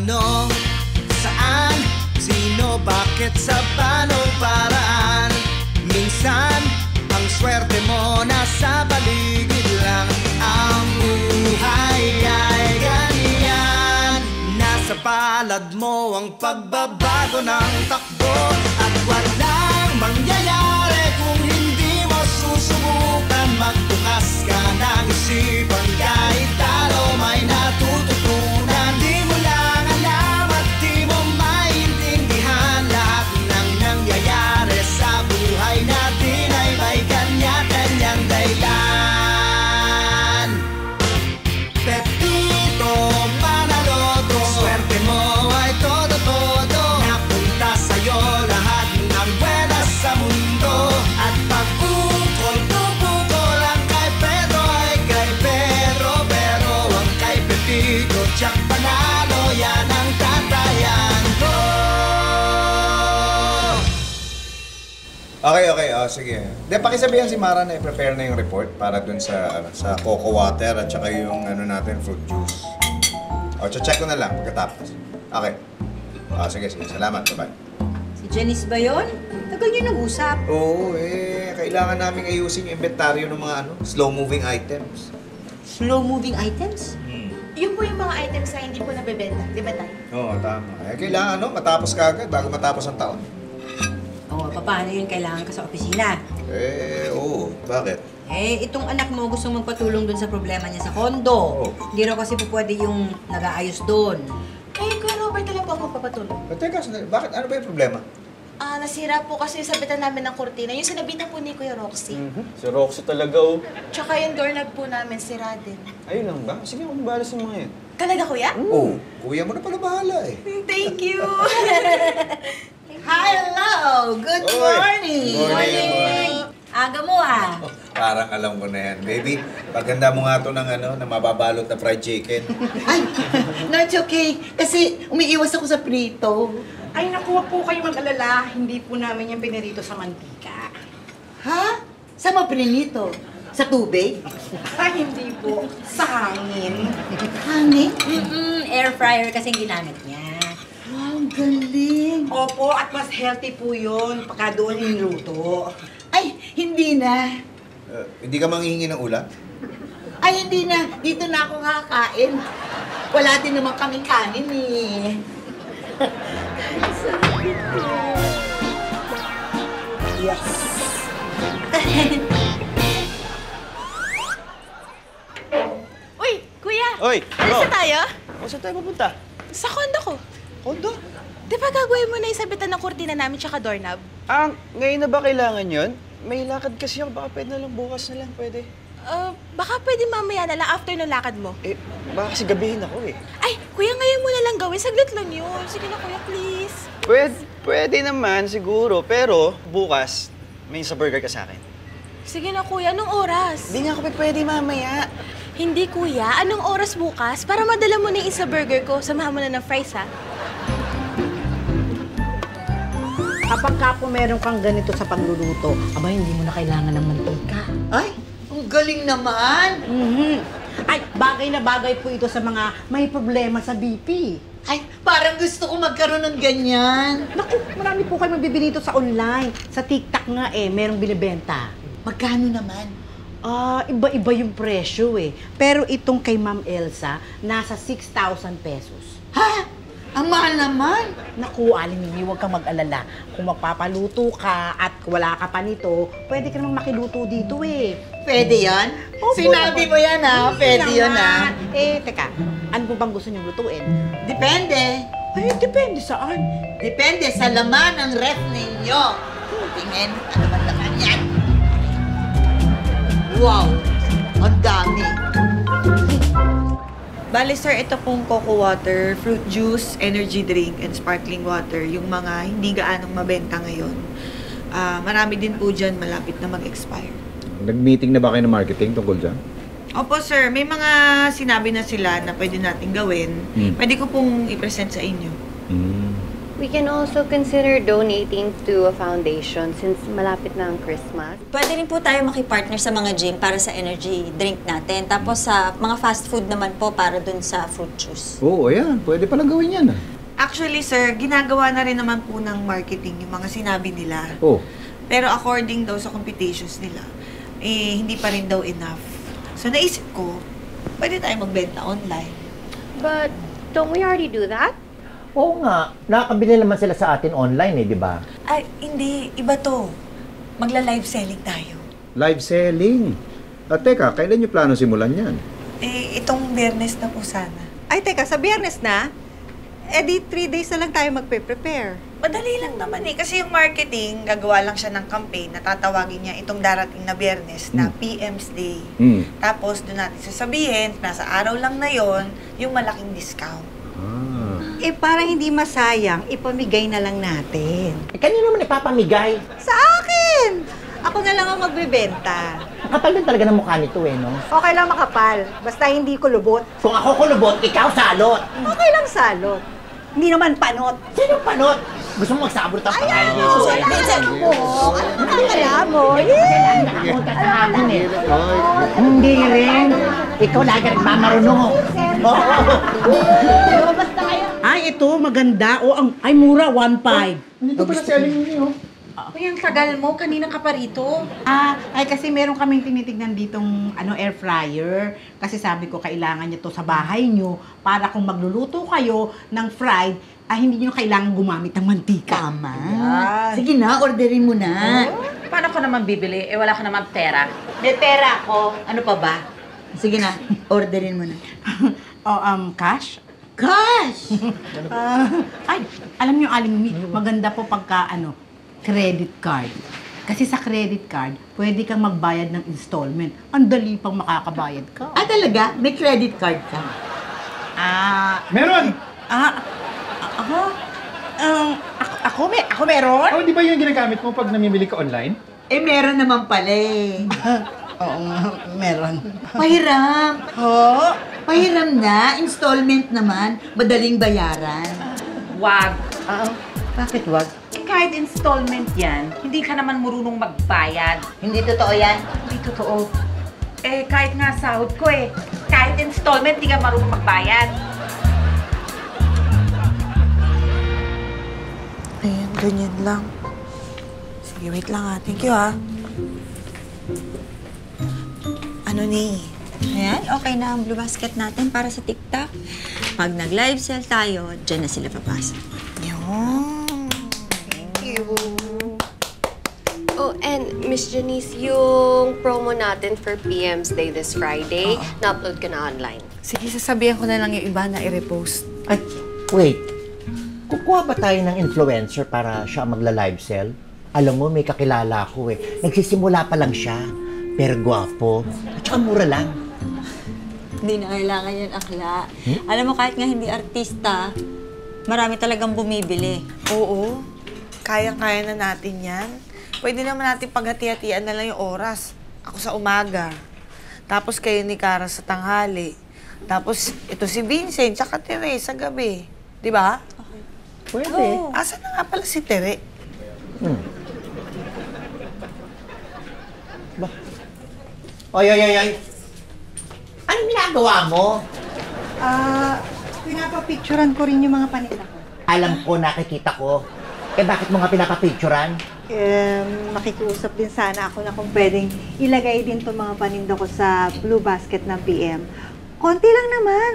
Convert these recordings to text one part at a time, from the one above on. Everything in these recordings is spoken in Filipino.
Ano, saan, sino, bakit, sa paano paraan? Minsan, ang swerte mo nasa paligid lang. Ang buhay ay ganyan, nasa palad mo ang pagbabago ng takbo. At walang mangyayari kung hindi mo susubukan. Magbukas ka ng isipan, kahit talo may natututunan. Di mo lang alam at di mo maintindihan, lahat ng nangyayari sa buhay natin ay may kanya-kanyang dahilan. Pepito Manaloto, swerte mo ay todo-todo. Napunta sa'yo lahat ng buenas sa mundo. At pag-ukol, tupukol, ang kay Pedro ay kay Pedro. Pero ang kay Pepito, tiyak panalo, yan ang tatayan ko. Okay, sige. De, pakisabihan si Mara na i-prepare na yung report para dun sa cocoa water at saka yung natin, fruit juice. O, check ko na lang pagkatapos. Okay. Sige. Salamat. Bye-bye. Si Janice ba yun? Tagal niyo nag-usap. Oo, kailangan naming ayusin yung inventaryo ng mga slow-moving items. Slow-moving items? Yun po yung mga items na hindi po nabebenta, di ba tayo? Oo, tama. Kailangan matapos ka agad bago matapos ang taon. Oo, paano yun kailangan ka sa opisina? Oo. Bakit? Itong anak mo gustong magpatulong dun sa problema niya sa kondo. Hindi raw kasi po pwede yung nag-aayos dun. Kaya Kuya Robert na lang po ako magpapatulong. Teka, bakit? Ano ba yung problema? Nasira po kasi yung sabitan namin ng kurtina. Yung sinabitan po ni Kuya Roxy. Si Roxy talaga, oh. Tsaka yung doorknob po namin, sira din. Ayun lang ba? Sige, akong bahala sa mga yan. Talaga, Kuya? Oo. Kuya mo na pala bahala Thank you! Hello! Good morning! Morning! Aga mo Parang alam ko na yan. Baby, paganda mo nga ito ng na mababalot na fried chicken. Ay, no, it's okay. Kasi umiiwas ako sa prito. Ay, naku, wag po kayo mag-alala. Hindi po namin yung pinirito sa mantika. Ha? Saan mo prinito? Sa tubig? Ay, hindi po. Sa hangin. Hangin? Air fryer kasing ginamit niya. Wow, ang galing. Opo, at mas healthy po yun pagka doon niluto. Ay, hindi na. Hindi ka manghihingi ng ulam? Ay, hindi na. Dito na ako kakain. Wala din naman kaming kanin eh. Yes. Uy, Kuya! Oy, Alis na tayo? Saan tayo pupunta? Sa kondo ko. Kondo? Di ba gagawin mo na yung sabitan ng kurtina namin tsaka doorknob? Ngayon na ba kailangan yon? May lakad kasi ako. Baka pwede na lang, bukas na lang, pwede. Baka pwede mamaya na lang after ng lakad mo. Baka kasi gabihin ako eh. Ay, Kuya, ngayon mo na lang gawin. Saglit lang yun. Sige na, Kuya, please. Pwede naman siguro, pero bukas, may sa burger ka sa akin. Sige na, Kuya. Anong oras? Hindi nga ako pwede mamaya. Hindi, Kuya. Anong oras bukas? Para madala mo na yung isa burger ko. Samahan mo na ng fries, ha? Kapag ka po meron kang ganito sa pagluluto, aba, hindi mo na kailangan ng mantika. Ay, ang galing naman. Ay, bagay na bagay po ito sa mga may problema sa BP. Ay, parang gusto ko magkaroon ng ganyan. Naku, marami po kayo mabibili ito sa online. Sa TikTok nga merong binibenta. Magkano naman? Iba-iba yung presyo Pero itong kay Ma'am Elsa, nasa 6,000 pesos. Ha? Ang mahal naman. Naku, Aling Mimi, huwag kang mag-alala. Kung magpapaluto ka at wala ka pa nito, pwede ka namang makiluto dito Pwede yan? Opo, Sinabi mo yan ha? Pwede yan ha? Teka, ano po bang gusto niyong lutuin? Depende. Ay, depende saan. Depende sa laman ng ref ninyo. Tingin, ano man laman yan? Wow, ang dami. Bale, sir, ito pong cocoa water, fruit juice, energy drink, and sparkling water, yung mga hindi gaanong mabenta ngayon. Marami din po dyan malapit na mag-expire. Nag-meeting na ba kayo ng marketing tungkol dyan? Opo, sir. May mga sinabi na sila na pwede natin gawin. Pwede ko pong i-present sa inyo. We can also consider donating to a foundation since malapit na ang Christmas. Pwede rin po tayo makipartner sa mga gym para sa energy drink natin. Tapos sa mga fast food naman po para dun sa fruit juice. Oo, ayan. Pwede palang gawin yan. Actually, sir, ginagawa na rin naman po ng marketing yung mga sinabi nila. Oh. Pero according daw sa computations nila, hindi pa rin daw enough. So naisip ko, pwede tayo magbenta online. But don't we already do that? Oo nga, nakakabili naman sila sa atin online di ba? Ay, hindi. Iba to. Magla-live selling tayo. Live selling. Teka, kailan nyo plano simulan yan? Itong Biyernes na po sana. Ay, teka, sa Biyernes na? Di 3 days na lang tayo magpe-prepare. Madali lang naman kasi yung marketing, gagawa lang siya ng campaign na tatawagin niya itong darating na Biyernes na PM's Day. Tapos doon natin sasabihin, nasa araw lang na yon yung malaking discount. Para hindi masayang, ipamigay na lang natin. Kanino naman ipapamigay? Sa akin! Ako na lang ang magbebenta. Kapal din talaga ng mukha nito no? Okay lang makapal, basta hindi kulubot. Kung ako kulubot, ikaw salot. Okay lang salot. Hindi naman panot. Sino panot? Gusto mo magsabot ang pangalan niyo? Vincent mo! Akala mo! Nakapunta sa akin Hindi rin. Ikaw lagi nagmamarunong. Basta kayo. Ay, ito, maganda. Ay, mura, 1.5. Dito pala selling mo Uy, ang tagal mo. Kanina ka pa rito. Ay, kasi meron kaming tinitignan ditong air fryer. Kasi sabi ko, kailangan niya to sa bahay niyo para kung magluluto kayo ng fried, hindi niyo kailangan gumamit ng mantika. Tama. Sige na, orderin mo na. Paano ko naman bibili? Wala ka naman pera. May pera ako. Ano pa ba? Sige na, orderin mo na. Cash? Cash! Ay, alam niyo, Aling Mi, maganda po pagka, credit card. Kasi sa credit card, pwede kang magbayad ng installment. Ang dali pang makakabayad ka. Talaga? May credit card ka? Meron! Ako meron? Oh, di ba yung ginagamit mo pag namimili ka online? Meron naman pala Oo nga, meron. Pahiram. Pahiram na. Installment naman. Madaling bayaran. Wag. Bakit wag? Kahit installment yan, hindi ka naman marunong magbayad. Hindi totoo yan? Hindi totoo. Kahit nga sahod ko kahit installment, hindi ka marunong magbayad. Ayan, ganyan lang. Sige, wait lang Thank you Ano Ayan, okay na ang Blue Basket natin para sa TikTok. Pag nag-live sell tayo, dyan na sila papasok. Oh, and Miss Janice, yung promo natin for PM's Day this Friday, na-upload ka na online. Sige, sasabihan ko na lang yung iba na i-repost. Ay, wait. Kukuha ba tayo ng influencer para siya magla-live sell? Alam mo, may kakilala ko Nagsisimula pa lang siya. Pero gwapo. At saka mura lang. Hindi na kailangan yan, akla. Alam mo, kahit nga hindi artista, marami talagang bumibili. Oo. Kayang-kaya na natin yan. Pwede naman natin paghati-hatian na lang yung oras. Ako sa umaga. Tapos kayo ni Cara sa tanghali. Tapos ito si Vincent, tsaka Tere sa gabi. Di ba? Okay. Pwede. Asan na nga pala si Tere? Oy. Anong ginagawa mo? Pinapapicturan ko rin yung mga paninda ko. Alam ko, nakikita ko. Bakit mo nga pinapapicturan? Makikiusap din sana ako na kung pwedeng ilagay din itong mga paninda ko sa Blue Basket ng PM. Konti lang naman,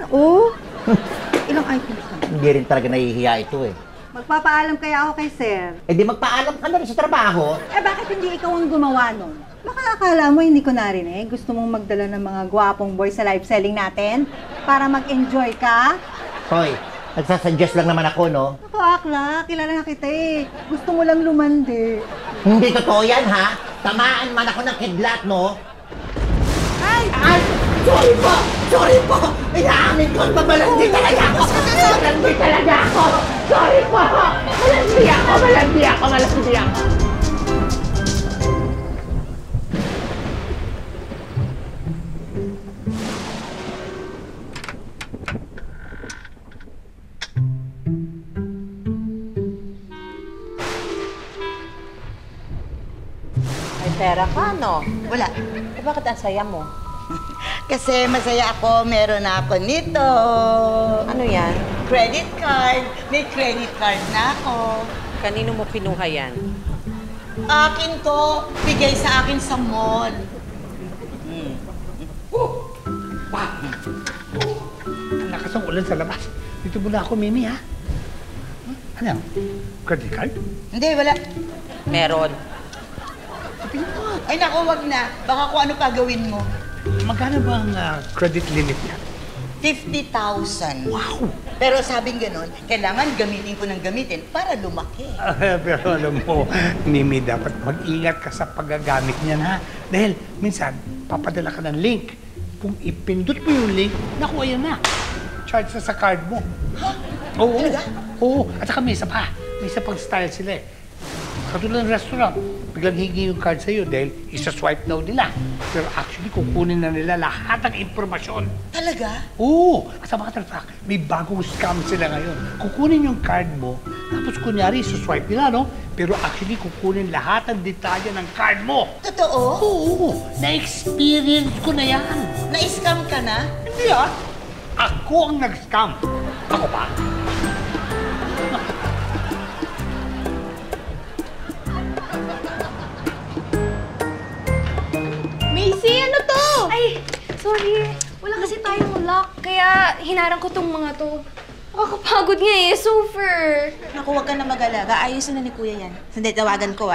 Ilang items na? Hindi rin talaga nahihiya ito Magpapaalam kaya ako kay Sir. Di magpaalam ka na rin sa trabaho. Bakit hindi ikaw ang gumawa nun? Baka akala mo hindi ko narinig. Gusto mong magdala ng mga gwapong boys sa live selling natin? Para mag-enjoy ka? Hoy, nagsasuggest lang naman ako, no? Ako, akla. Kilala na kita Gusto mo lang lumandi. Hindi totoo yan, ha? Tamaan man ako ng kidlat, no? Ay! Sorry po! Inaamin ko, mabalandi talaga ako! Malandi talaga ako! Sorry po! Malandi ako! pera ka, no? Wala. Eh, bakit ang saya mo? Kasi masaya ako, meron na ako nito. Ano yan? Credit card. May credit card na ako. Kanino mo kinuha yan? Akin to. Bigay sa akin sa mall. Ang lakas ng ulan sa labas. Dito muna ako, Mimi, ha? Ano? Credit card? Hindi, wala. Meron. Ay naku, wag na. Baka kung ano pa gawin mo. Magkano ba ang credit limit niya? 50,000. Wow! Pero sabing ganun, kailangan gamitin ko ng gamitin para lumaki. Pero alam mo, Mimi, dapat mag-ingat ka sa paggagamit niyan, ha? Dahil minsan, papadala ka ng link. Kung ipindot mo yung link, naku, ayan na. Charge na sa card mo. Oo. Talaga? Oo. At saka may isa pa. May isa pang style sila eh. Katulad ng restaurant, biglang hingi yung card sa'yo dahil isa-swipe daw nila. Pero actually, kukunin na nila lahat ng impormasyon. Talaga? Oo! At sa mga fact, may bagong scam sila ngayon. Kukunin yung card mo, tapos kunyari, isa-swipe nila, no? Pero actually, kukunin lahat ng detalye ng card mo. Totoo? Oo! Na-experience ko na yan. Na-scam ka na? Hindi ah! Ako ang nag-scam. Ako pa? Macy, ano to? Ay, sorry. Wala kasi tayong lock, kaya hinarang ko tong mga to. Nakakapagod nga eh, super. Naku, huwag ka na mag-alaga. Ayusin na ni Kuya yan. Sandali, tawagan ko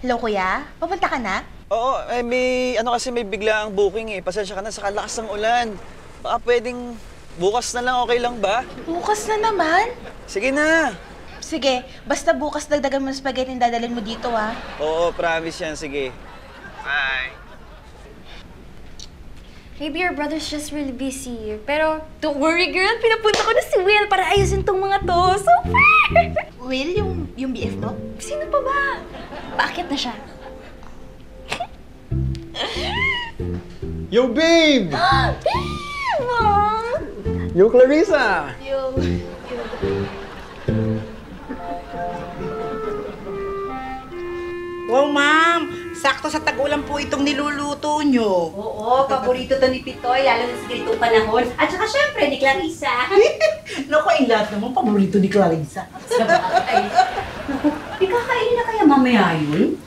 Hello, Kuya? Papunta ka na? Oo, eh may bigla ang booking eh. Pasensya ka na sa kalakas ng ulan. Baka pwedeng bukas na lang, okay lang ba? Bukas na naman? Sige na. Sige, basta bukas dagdagan mo ng spaghetti yung dadalhin mo dito, ha? Oo, promise yan. Sige. Bye. Maybe your brother's just really busy. Pero don't worry, girl. Pinapunta ko na si Will para ayusin tong mga to. Super! Will, yung BF mo? Sino pa ba? Bakit na siya? Yo, babe! Babe! Mom! Yo, Clarissa! Yo. Wow, ma'am! Sakto sa tag-ulan po itong niluluto nyo. Oo, paborito to ni Pitoy, lalo na sa ganitong panahon. At saka syempre, ni Clarissa. Naku, ang lahat naman paborito ni Clarissa. Sa bagay. Naku, ikakainin na kaya mamaya yun?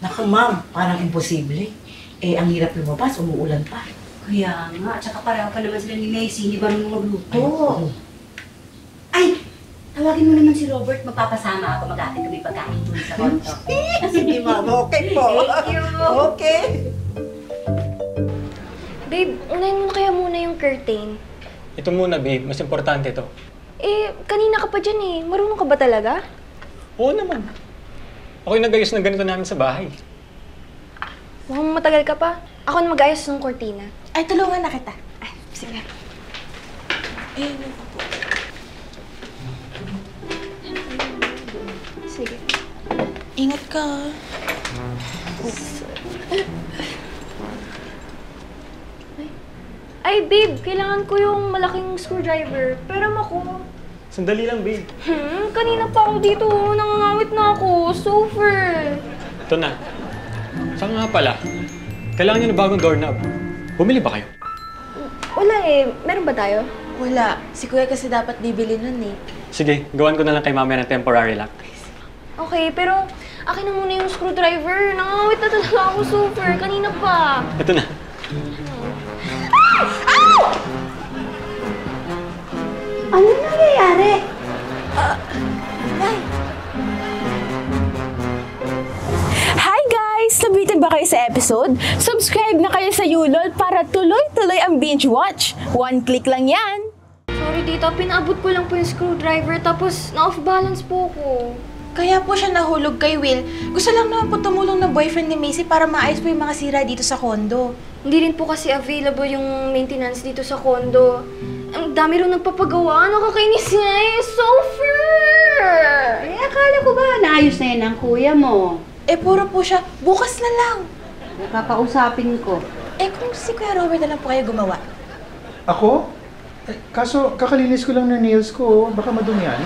Naku, ma'am, parang imposible. Eh, ang hirap lumabas, umuulan pa. Kaya nga, at saka pareho pa naman sila ni Macy, hindi ba nung magluto? Ay! Tawagin mo naman si Robert, magpapasama ako, mag-atin kami pagkain doon sa konto. Sige, ma'am. Okay po. Thank you. Okay. Babe, unahin mo na kaya muna yung curtain. Ito muna, babe. Mas importante ito. Eh, kanina ka pa dyan eh. Marunong ka ba talaga? Oo naman. Ako yung nag-ayos ng ganito namin sa bahay. Mukhang matagal ka pa. Ako na mag-ayos ng kortina. Ay, tulungan na kita. Ay, sige. Sige. Ingat ka. Ay, babe, kailangan ko yung malaking screwdriver. Pero ako. Sandali lang, babe. Kanina pa ako dito. Nangangawit na ako. Super. Ito na. Saan nga pala? Kailangan nyo na bagong doorknob. Bumili ba kayo? Wala eh. Meron ba tayo? Wala. Si Kuya kasi dapat bibili nun eh. Sige, gawan ko na lang kay mamaya ng temporary lock. Okay, pero akin na muna yung screwdriver. Nangangawit na talaga ako, super. Kanina pa. Ito na. Ano nangyayari? Hi guys! Nabitin ba kayo sa episode? Subscribe na kayo sa Yulol para tuloy-tuloy ang binge watch. One click lang yan. Sorry, tita. Pinaabot ko lang po yung screwdriver tapos na-off balance po ko. Kaya po siya nahulog kay Will. Gusto lang naman po tumulong ng boyfriend ni Macy para maayos po yung mga sira dito sa kondo. Hindi rin po kasi available yung maintenance dito sa kondo. Ang dami rin nagpapagawa. Nakakainis nga eh. Super! Eh, akala ko ba naayos na yan ang kuya mo? Eh, puro po siya. Bukas na lang. Kakausapin ko. Eh, kung si Kuya Robert na lang po kayo gumawa. Ako? Kaso kakalinis ko lang ng nails ko, baka madumihan.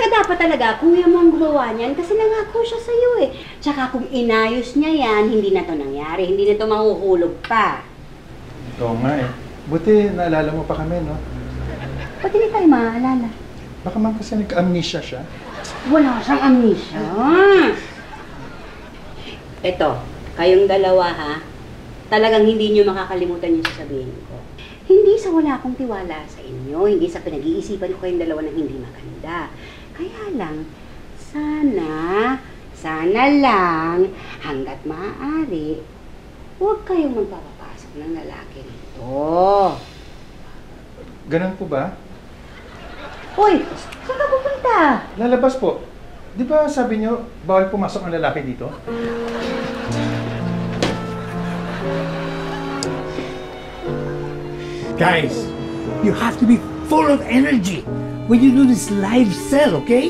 Tsaka dapat talaga, kuya mo ang gumawa niyan kasi nangako siya sa'yo eh. Tsaka kung inayos niya yan, hindi na to nangyari, hindi na to mahuhulog pa. Oo nga eh. Buti naalala mo pa kami, no? Ba't hindi tayo maaalala? Baka man kasi nag-amnesia siya. Wala siyang amnesia. Eto, kayong dalawa ha, talagang hindi niyo makakalimutan yung sasabihin ko. Hindi sa wala akong tiwala sa inyo, hindi sa pinag-iisipan ko kayong dalawa ng hindi maganda. Kaya lang, sana lang, hanggat maaari, huwag kayong magpapapasok ng lalaki rito. Ganun po ba? Hoy, saan ka pupunta? Lalabas po. Di ba sabi niyo, bawal pumasok ang lalaki dito? Guys, you have to be full of energy when you do this live sell, okay?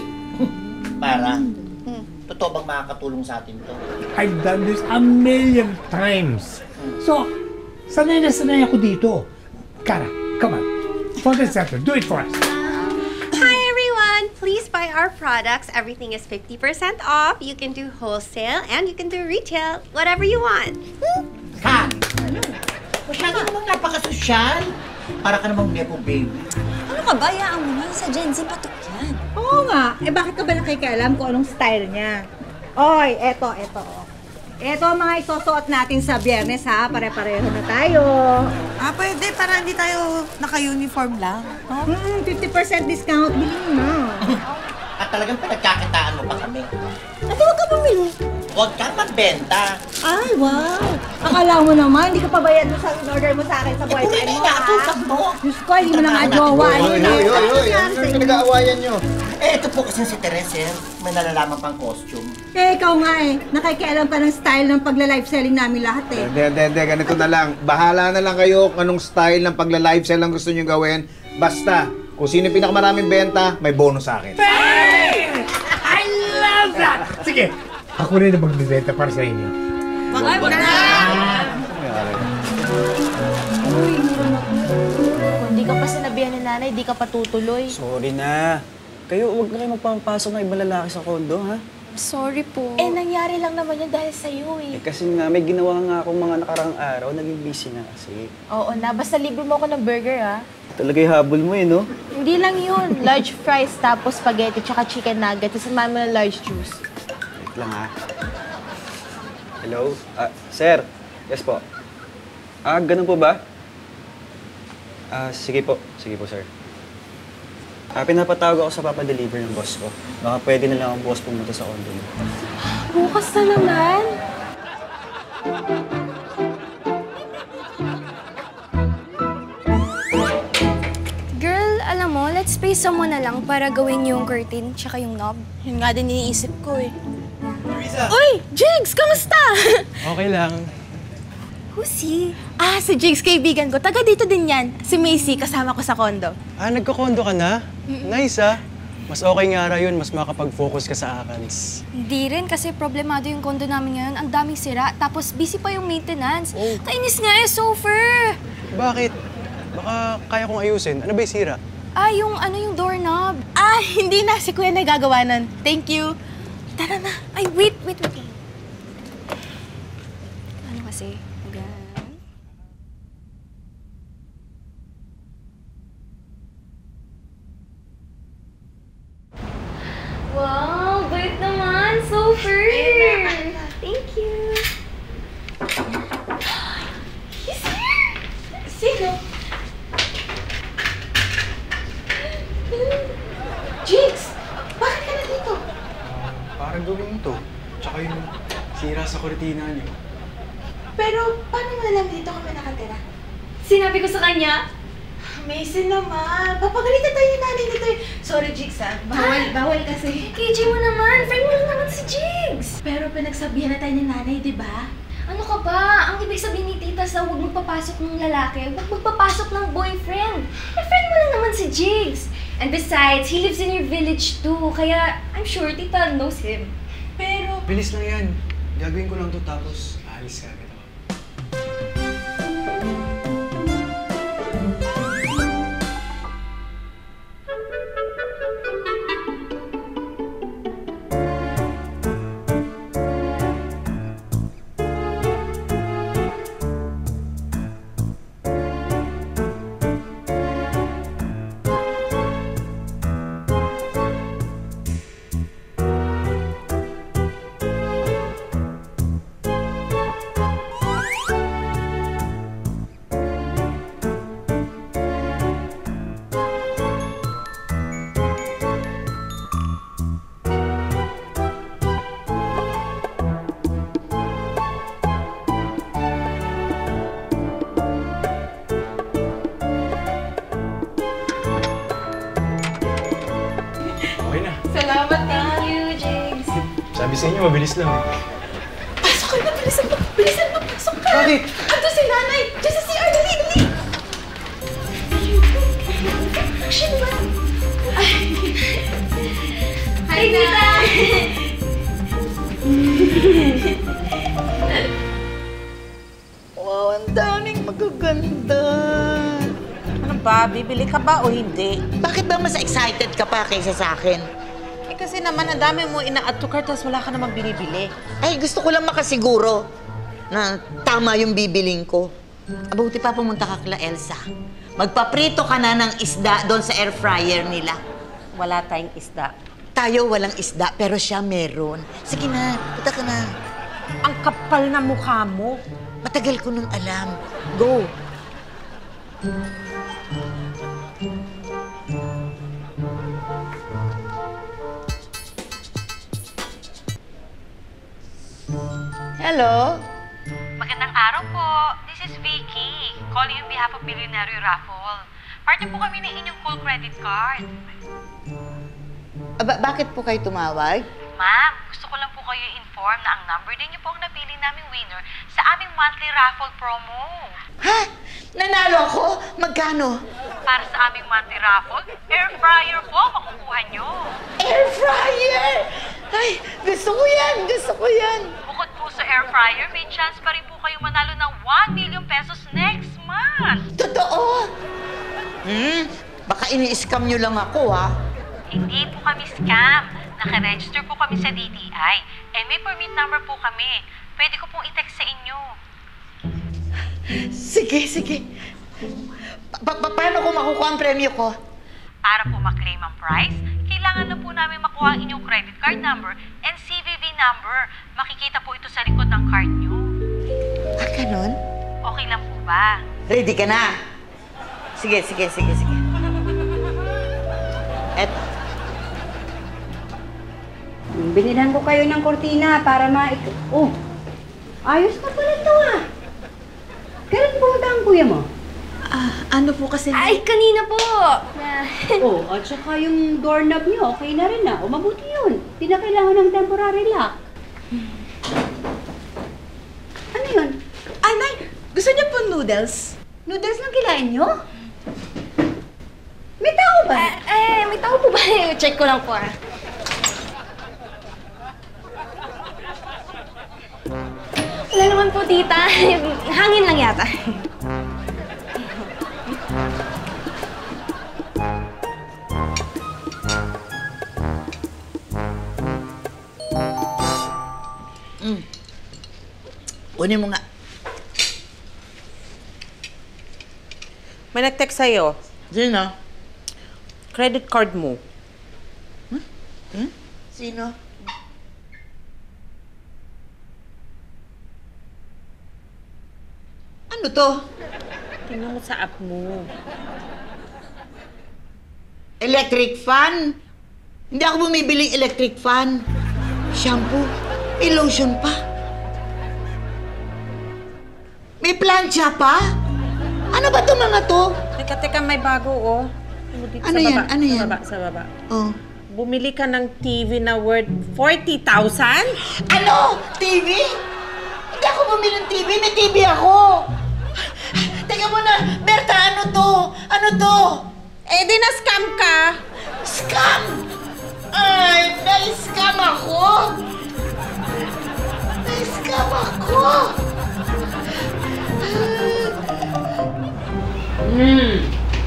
Para, totoo bang makakatulong sa atin to? I've done this a million times. So, sanay na sanay ako dito. Kara, come on. Front and center, do it for us. Hi everyone! Please buy our products. Everything is 50% off. You can do wholesale and you can do retail. Whatever you want. Ha? Masyado namang napaka-sosyal. Para ka namang nepo baby. Ano ka ba? Yaan mo na. Sa Gen Z patok yan. Oo nga. Eh bakit ka ba nakikialam kung anong style niya? Oy, eto. Eto ang mga isusuot natin sa Biyernes ha. Pare-pareho na tayo. Pwede. Para hindi tayo naka-uniform lang. 50% discount. Bilhin mo na. At talagang pinagkakitaan mo pa kami. Ate, huwag ka bumili. Huwag ka magbenta. Ay, wow! Akala mo naman, hindi ka pa bayad mo sa in-order mo sa akin sa boyfriend mo, ha? Diyos ko, hindi mo na nga jowa. Hoy! Ano yung pinag-aawayan nyo? Ito po kasi si Teresa, may nalalaman pang costume. Ikaw nga nakikialam ka ng style ng pagla-live selling namin lahat eh. Hindi, ganito na lang. Bahala na lang kayo kung anong style ng pagla-live sell ang gusto nyo gawin. Basta, kung sino yung pinakamaraming benta, may bonus sa akin. Hey! I love that! Sige, ako rin na magbibenta para sa inyo. Wag na! Kung di ka pa sinabihan ni nanay, di ka pa tutuloy. Sorry na. Kayo, huwag na kayo magpapasok ng ibang lalaki sa kondo, ha? Sorry po. Eh, nangyari lang naman yan dahil sa'yo eh. Kasi nga, may ginawa nga akong mga nakarang araw, naging busy na kasi. Oo na, basta libre mo ako ng burger ha. Talaga yung habol mo no? Hindi lang yun. Large fries, tapos spaghetti, tsaka chicken nuggets. Tapos mami ng large juice. Wait lang ha. Hello? Sir? Yes po. Ganun po ba? Sige po, sir. Pinapatawag ako sa papadeliver ng boss ko. Baka pwede na lang ang boss pumunta sa condo niyo. Bukas na naman? Girl, alam mo, let's pay someone na lang para gawin yung curtain tsaka yung knob. Yun nga din iniisip ko eh. Teresa! Uy! Jigs! Kamusta? Okay lang. Who's he? Si Jigs, kaibigan ko. Taga dito din yan. Si Macy, kasama ko sa kondo. Nagko-condo ka na? Nice Mas okay nga ra yun, mas makapag-focus ka sa akans. Hindi rin kasi problemado yung kondo namin ngayon. Ang daming sira, tapos busy pa yung maintenance. Kainis nga Sofer! Bakit? Baka kaya kong ayusin. Ano ba yung sira? Yung doorknob. Hindi na. Si Kuya na gagawa nun. Thank you. Tara na. Ay, wait. Ano kasi? Wow, bait naman. Sofer! Thank you. He's here! Sino? Jigs! Bakit ka na dito? Para gawin to. Tsaka yung sira sa kortina niyo. Pero paano mo alam dito kami nakatira? Sinabi ko sa kanya. Mason naman. Papagalitan tayo ni nanay dito eh. Sorry, Jigs Bawal kasi. KJ mo naman. Friend mo lang naman si Jigs. Pero pinagsabihan na tayo ni nanay, di ba? Ano ka ba? Ang ibig sabihin ni tita sa huwag magpapasok ng lalaki, huwag magpapasok ng boyfriend. Friend mo lang naman si Jigs. And besides, he lives in your village too. Kaya I'm sure tita knows him. Pero... Bilis lang yan. Gagawin ko lang to tapos aalis ka agad ako. Sabi sa inyo, mabilis lang. Pasok ka na, bilisan mo, pasok ka! Bakit? Ando si nanay! Diyan sa CR, dali! Action ba? Hi, Tita! Wow, ang daming magaganda. Ano ba? Bibili ka ba o hindi? Bakit ba mas excited ka pa kaysa sa akin? Eh kasi naman, ang dami mo ina-add to cart, tapos wala ka namang binibili. Ay, gusto ko lang makasiguro na tama yung bibiling ko. Abuti pa pumunta ka kila Elsa. Magpaprito ka na ng isda doon sa air fryer nila. Wala tayong isda. Tayo walang isda, pero siya meron. Sige na, punta ka na. Ang kapal na mukha mo. Matagal ko nang alam. Go. Hello? Magandang araw po. This is Vicky, calling on behalf of Billionaire Raffle. Partner po kami ng inyong full credit card. Bakit po kayo tumawag? Ma'am, gusto ko lang po kayo inform na ang number din niyo po ang napili naming winner sa aming monthly raffle promo. Ha? Nanalo ako? Magkano? Para sa aming monthly raffle, air fryer po makukuha niyo. Air fryer! Ay, gusto ko yan! Gusto ko yan! Bukod po sa air fryer, may chance pa rin po kayong manalo ng 1 million pesos next month. Totoo? Baka ini-scam nyo lang ako, ha? Hindi po kami scam. Naka-register po kami sa DTI. And may permit number po kami. Pwede ko pong i-text sa inyo. Sige, sige. Paano ko makukuha ang premyo ko? Para po maklaim ang prize, kailangan na po namin makuha ang inyong credit card number and CVV number. Makikita po ito sa likod ng card nyo. Ah, ganun? Okay lang po ba? Ready ka na? Sige, sige, sige, sige. Binilhan ko kayo ng kortina para Oh, ayos na pala ito ah. Kailan pumunta ang kuya mo? Ano po kasi? Ay, kanina po! Oh, at saka yung doorknob niyo, okay na rin na. O, mabuti yun. Hindi na kailangan ng temporary lock. Ano yun? Ay, Nay! Gusto niyo po noodles? Noodles lang kilain niyo? May tao ba? May tao po ba? Check ko lang po Wala naman po, tita. Hangin lang yata. Kunin mo nga. May nag-text sa'yo. Sino? Credit card mo. Sino? Ano to? Tingnan mo sa app mo. Electric fan? Hindi ako bumibiling electric fan. Shampoo. May lotion pa. May plancha pa? Ano ba to mga to? Teka, may bago, oh. Dito Ano sa yan? baba, Ano yan? Sa baba. Oh. Bumili ka ng TV na worth 40,000? Ano? TV? Hindi ako bumili ng TV. May TV ako. Teka muna. Berta, ano to? Ano to? Eh, di na-scam ka. Scam? Ay, na-scam ako. Na-scam ako.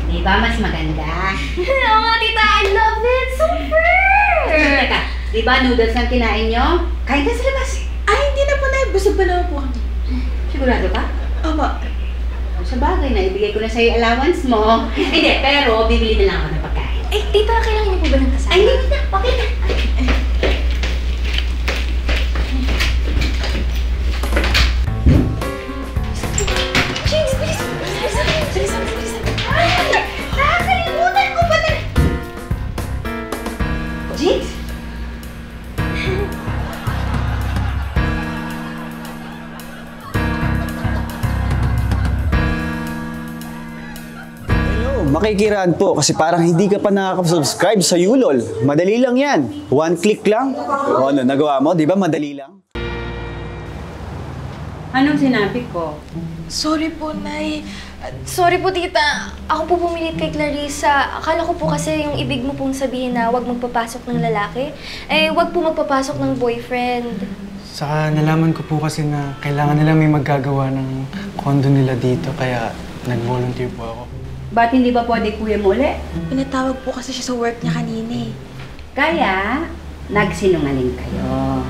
Di ba mas maganda? Oo nga, tita. I love it. Super! Teka, di ba noodles ang kinain nyo? Kain ka sa labas. Ay, hindi na po, Nay. Busog pa naman po kami. Sigurado ka? Opo. Sa bagay na, ibigay ko na sa'yo yung allowance mo. Hindi, pero bibili na lang ako ng pagkain. Eh, tita, kailangan niyo po ba ng kasama? Ay, hindi na. Okay na. James, bilis! Bilis! Ay! Nakakalimutan ko ba na? James? Makikiraan po kasi parang hindi ka pa nakaka-subscribe sa Yulol. Madali lang yan. 1 click lang. O ano, nagawa mo? Di ba madali lang? Anong sinabi ko? Sorry po, Nay. Sorry po, tita. Ako po pumilit kay Clarissa. Akala ko po kasi yung ibig mo pong sabihin na huwag magpapasok ng lalaki. Eh, huwag po magpapasok ng boyfriend. Saka nalaman ko po kasi na kailangan nila may maggagawa ng condo nila dito, kaya nag-volunteer po ako. Ba't hindi ba pwede kuya mo ulit? Pinatawag po kasi siya sa work niya kanina eh. Kaya, nagsinungaling kayo.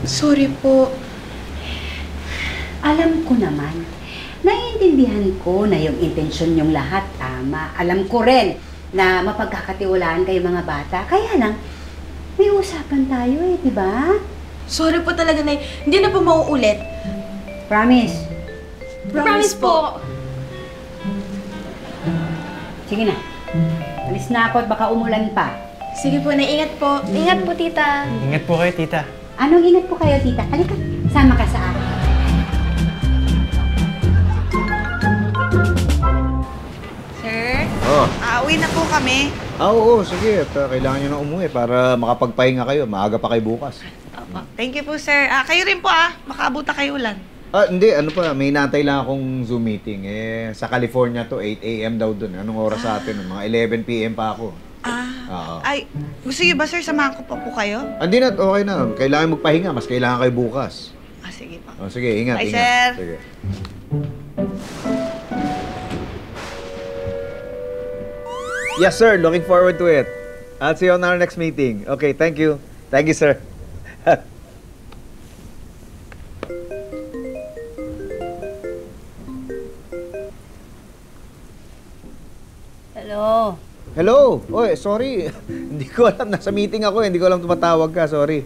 Sorry po. Alam ko naman, naiintindihan ko na yung intensyon yung lahat tama. Alam ko rin na mapagkakatiwalaan kayo mga bata. Kaya lang, may usapan tayo eh, di ba? Sorry po talaga, Nay. Hindi na po mauulit. Promise? Promise po. Sige na. Alis na ako at baka umulan pa. Sige po, Nay. Ingat po. Ingat po, tita. Ingat po kayo, tita. Anong ingat po kayo, tita? Halika, sama ka sa akin. Sir? Oh. Uwi na po kami. Oo, sige. At kailangan nyo na umuwi para makapagpahinga kayo. Maaga pa kayo bukas. Thank you po, sir. Kayo rin po, makaabuta kayo ulan. Hindi. Ano pa, may natay lang akong Zoom meeting. Sa California to, 8 a.m. daw dun. Anong oras sa atin? Mga 11 p.m. pa ako. Ay, gusto niyo ba, sir, samahan ko pa po kayo? Hindi na, okay na. Kailangan magpahinga. Mas kailangan kayo bukas. Sige pa. Sige, ingat, Bye, ingat. sir. Sige. Yes, sir. Looking forward to it. I'll see you on our next meeting. Okay, thank you. Thank you, sir. Hello? Hello! Oy, sorry. Hindi ko alam. Nasa meeting ako. Hindi ko alam tumatawag ka. Sorry.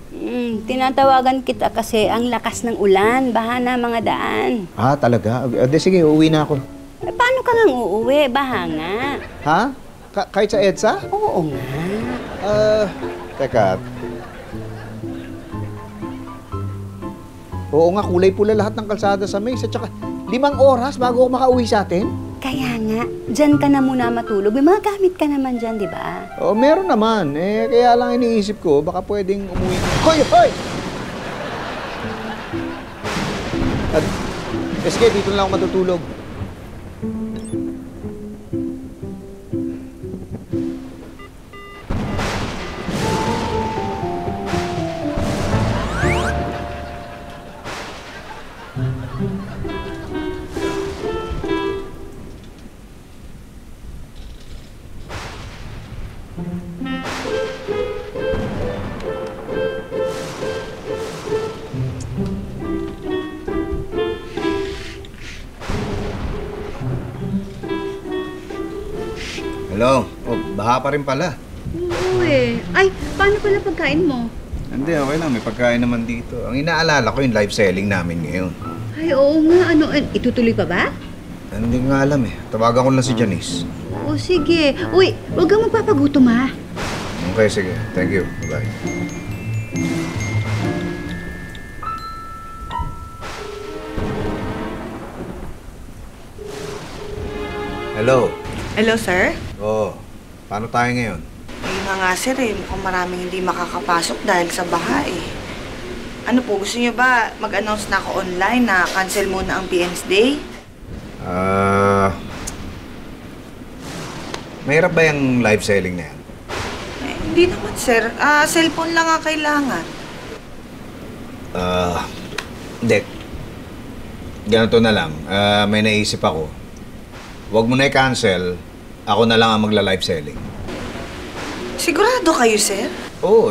Tinatawagan kita kasi ang lakas ng ulan. Baha na mga daan. Talaga? Sige, uuwi na ako. Paano ka nang uuwi? Baha nga. Ha? Kahit sa EDSA? Oo nga. Teka. Oo nga, kulay pula lahat ng kalsada sa Maze. At saka, 5 oras bago ako makauwi sa atin. Kaya nga, dyan ka na muna matulog. May mga gamit ka naman dyan, di ba? Oo, meron naman. Kaya lang iniisip ko, baka pwedeng umuwi. Hoy! Hoy! Sige, dito lang ako matutulog. Hello? Baha pa rin pala. Oo eh. Ay, paano pala pagkain mo? Hindi, okay lang. May pagkain naman dito. Ang inaalala ko yung live selling namin ngayon. Ay, oo nga. Ano, itutuloy pa ba? Hindi nga alam eh. Tawagan ko lang si Janice. Oo, sige. Uy, huwag kang magpapagutom ha. Okay, sige. Thank you. Bye-bye. Hello? Hello, sir? Paano tayo ngayon? Ayun nga sir mukhang maraming hindi makakapasok dahil sa baha eh. Ano po, gusto niyo ba mag-announce na ako online na cancel muna ang PM's Day? Mahirap ba yung live selling na yan? Hindi naman sir, cellphone lang ang kailangan. Hindi. Ganito na lang, may naisip ako. Huwag mo na i-cancel, ako na lang ang magla-live selling. Sigurado kayo, sir? Oo,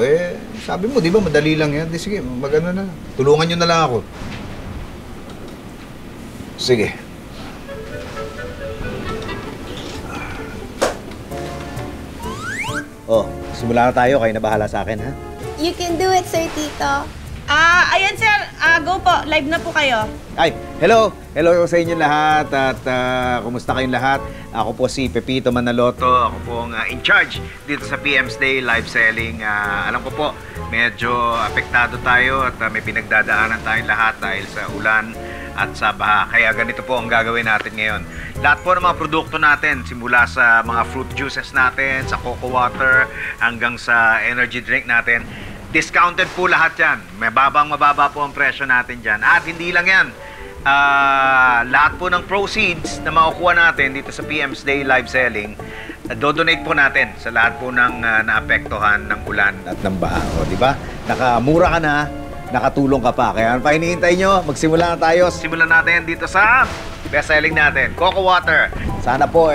sabi mo, di ba, madali lang yan. Sige, mag-ano na. Tulungan nyo na lang ako. Sige. Simula na tayo. Kayo na bahala sa akin, ha? You can do it, Sir Tito. Ayan, sir. Go po. Live na po kayo. Ay, hello! Hello sa inyo lahat at kumusta kayong lahat? Ako po si Pepito Manaloto. Ako po ang in charge dito sa PM's Day live selling. Alam ko po, medyo apektado tayo at may pinagdadaanan tayong lahat dahil sa ulan. at sa baha. Kaya ganito po ang gagawin natin ngayon. Lahat po ng mga produkto natin, simula sa mga fruit juices natin, sa cocoa water, hanggang sa energy drink natin, discounted po lahat yan. Mababa po ang presyo natin dyan. At hindi lang yan. Lahat po ng proceeds na makukuha natin dito sa PM's Day Live Selling, dodonate po natin sa lahat po ng naapektuhan ng ulan at ng baha. O, di ba? Nakamura ka na, nakatulong ka pa. Kaya ano pa hinihintay nyo? Magsimula na tayo. Simulan natin dito sa best selling natin, Cocoa Water. Sana po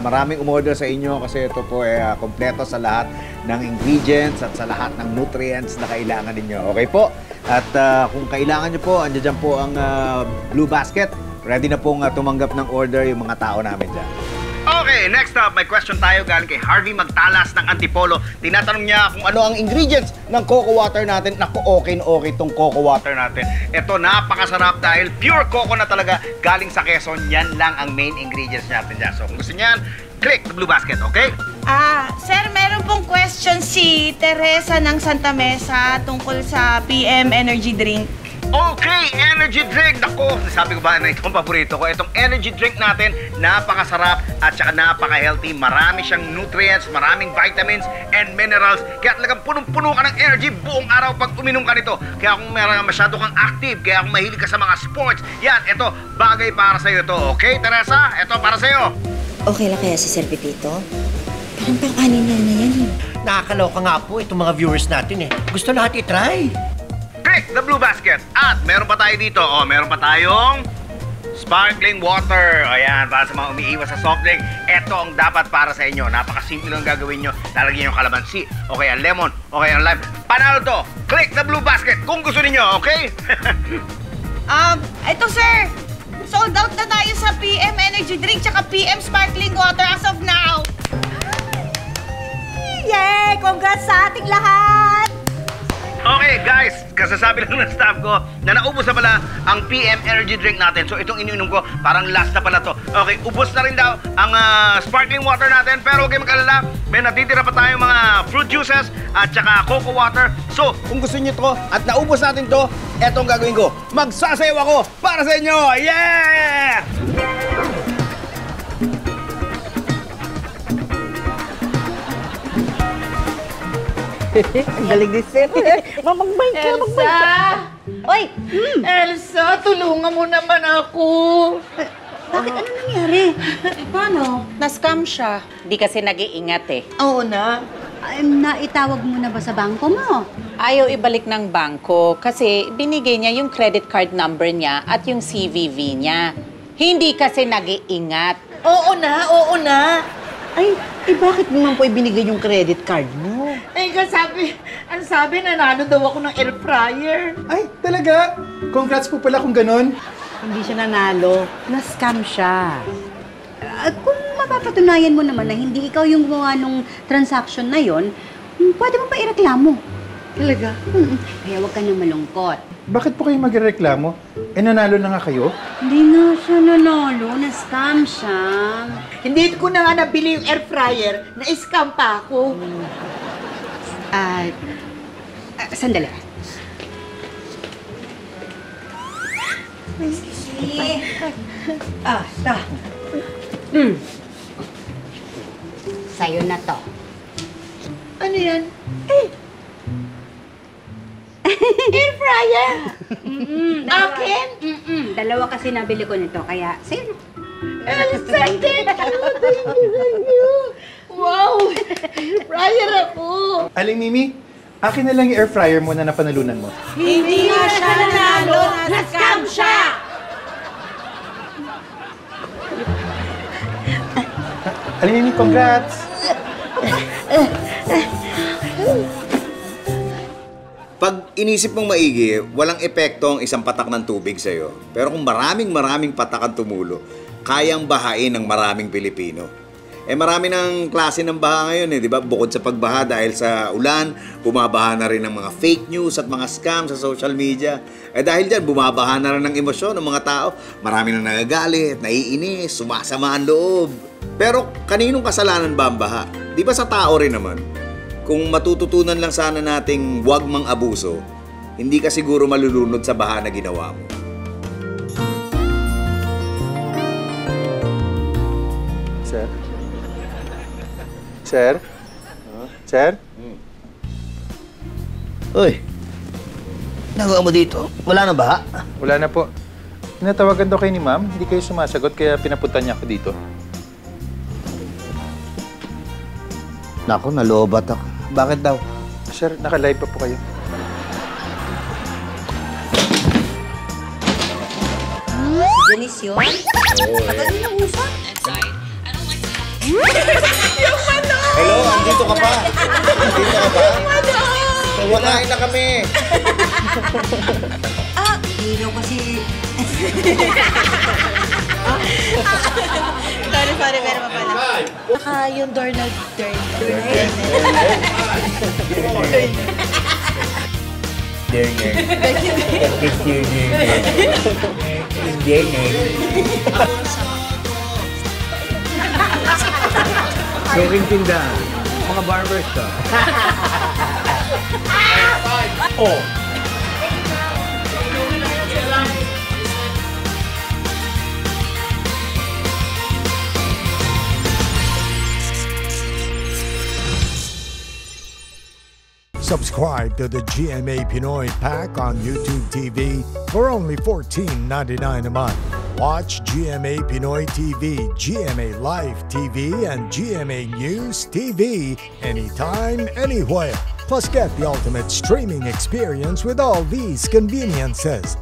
maraming umorder sa inyo kasi ito po kompleto sa lahat ng ingredients at sa lahat ng nutrients na kailangan ninyo. Okay po? At kung kailangan nyo po, andyan dyan po ang Blue Basket. Ready na pong tumanggap ng order yung mga tao namin dyan. Okay, next up, may question tayo galing kay Harvey Magtalas ng Antipolo. Tinatanong niya kung ano ang ingredients ng cocoa water natin. Naku, okay na okay itong cocoa water natin. Ito, napakasarap dahil pure coco na talaga galing sa Quezon. Yan lang ang main ingredients natin dyan. So kung gusto niyan, click the Blue Basket, okay? Sir, meron pong question si Teresa ng Santa Mesa tungkol sa PM Energy Drink. Okay, energy drink. Naku, sabi ko ba na itong paborito ko. Itong energy drink natin, napakasarap at saka napaka-healthy. Marami siyang nutrients, maraming vitamins and minerals. Kaya talagang punong-puno ka ng energy buong araw pag uminom ka nito. Kaya kung masyado kang active, kaya kung mahilig ka sa mga sports, yan, ito, bagay para sa'yo ito. Okay, Teresa? Ito para sa'yo. Okay lang kaya si Sir Pepito? Parang pang-anin na yan eh. Nakakaloka nga po itong mga viewers natin eh. Gusto lahat i-try. Click the Blue Basket. At meron pa tayo dito. O, meron pa tayong sparkling water. Ayan, para sa mga umiiwas sa soft drink. Ito ang dapat para sa inyo. Napakasimple lang gagawin nyo. Lalagyan nyo kalamansi, o kaya lemon, o kaya lime. Panalo to. Click the Blue Basket kung gusto ninyo, okay? Ito sir, sold out na tayo sa PM Energy Drink tsaka PM Sparkling Water as of now. Yay! Congrats sa ating lahat! Okay, guys, kasasabi lang ng staff ko na naubos na pala ang PM Energy Drink natin. So, itong iniinom ko, parang last na pala to. Okay, ubos na rin daw ang sparkling water natin. Pero huwag kayo mag-alala, may natitira pa tayong mga fruit juices at saka cocoa water. So, kung gusto niyo to at naubos natin to, etong gagawin ko. Magsasayaw ako para sa inyo! Yeah! Ang galing ni Sir. Mamagbay ka, magbay ka. Oy! Elsa, tulungan mo naman ako. Bakit? Ano nangyari? Paano? Na-scam siya. Di kasi nag-iingat eh. Oo na. Naitawag mo na ba sa bangko mo? Ayaw ibalik ng bangko kasi binigay niya yung credit card number niya at yung CVV niya. Hindi kasi nag-iingat. Oo na. Ay, bakit naman po ibinigay yung credit card mo? Ang sabi, nanalo daw ako ng air fryer. Ay, talaga? Congrats po pala kung ganun. Hindi siya nanalo. Na-scam siya. At kung mapapatunayan mo naman na hindi ikaw yung gumawa nung transaction na yon, pwede mo pa ireklamo. Talaga? Kaya huwag ka na malungkot. Bakit po kayo magreklamo? Nanalo na nga kayo? Hindi nga siya nanalo. Na-scam siya. Hindi ko na nga nabili yung air fryer. Na-scam pa ako. Sandali. Ito. Sa'yo na to. Ano yan? Air fryer? Akin? Dalawa kasi nabili ko nito, kaya sa'yo na. Elsa, thank you! Wow! Air fryer ako! Aling Mimi, akin na lang yung air fryer mo na napanalunan mo. Hindi nga siya nanalo! Na-scam siya! Aling Mimi, congrats! Pag inisip mong maigi, walang epekto ang isang patak ng tubig sa'yo. Pero kung maraming patak ang tumulo, kayang bahain ng maraming Pilipino. Marami ng klase ng baha ngayon di ba? Bukod sa pagbaha dahil sa ulan, bumabaha na rin ng mga fake news at mga scam sa social media. Dahil dyan, bumabaha na rin ng emosyon ng mga tao. Marami na nagagalit, naiinis, sumasama ang loob. Pero kaninong kasalanan ba ang baha? Di ba sa tao rin naman? Kung matututunan lang sana nating huwag mang abuso, hindi ka siguro malulunod sa baha na ginawa mo. Sir? Sir? Sir? Uy, nagawa mo dito? Wala na ba? Wala na po. Tinatawagan daw kayo ni ma'am, hindi kayo sumasagot kaya pinapunta niya ako dito. Naku, nalobat ako. Bakit daw? Sir, naka-live pa po kayo. Janice yun? Tagal din ang usap. Yung manok! Hello, andito ka pa. Andito ka pa? Kumakain na kami. Hilo kasi... Sorry, meron pa pala. Naka yung doorknob. Suking tindahan. Mga barbers ka. Oh! Subscribe to the GMA Pinoy Pack on YouTube TV for only $14.99 a month. Watch GMA Pinoy TV, GMA Live TV, and GMA News TV anytime, anywhere. Plus, get the ultimate streaming experience with all these conveniences.